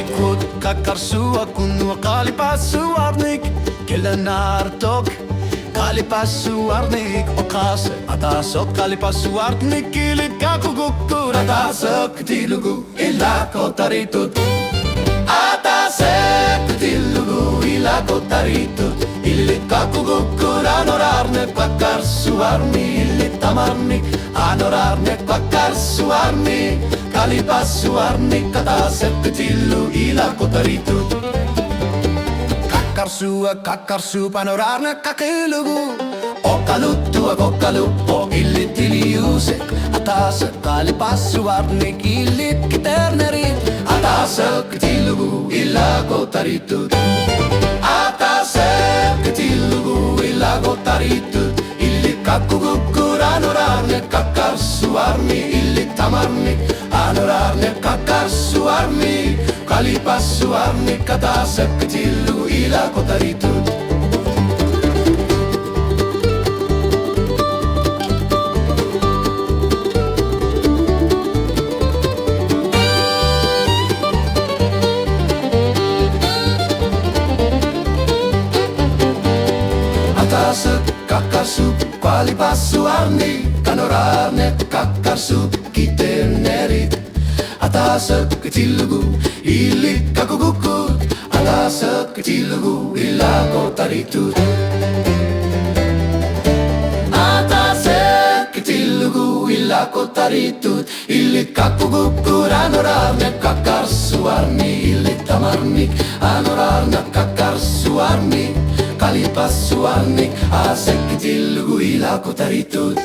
Ilikut kakarsua kunua kalipasu arnik Kelenar tok kalipasu arnik Okase atasok kalipasu arnik Ilik kakugukur atasok tilugu ilako taritut Atasok tilugu ilako taritut Ilik kakugukur anorarne kakarsu arni Ilik tamarnik anorarne kakarsu arni Kalipasu arni katasek ketilu ilako taritut Kakarsu panorarne kakilugu Okalutua kokalupo illit iliusek Atasek kalipasu arni illit kiternerit Atasek ketilugu ilako taritut Atasek ketilugu ilako taritut Illit kakugukur anorarne kakarsu arni illit tamarnik Anorarne kakarsu arni Kalipasu arni katasek ketilu ilako taritut Atasek kakarsu kalipasu arni Kanorarne kakarsu kiternerit Atasek ketilugu ilik kakugukut Atasek ketilugu ilako taritut Atasek ketilugu ilako taritut Ilik kakugukur anorarne kakarsu arni Ilik tamarnik anorarne kakarsu arni Kalipasu arni Asek ketilugu ilako taritut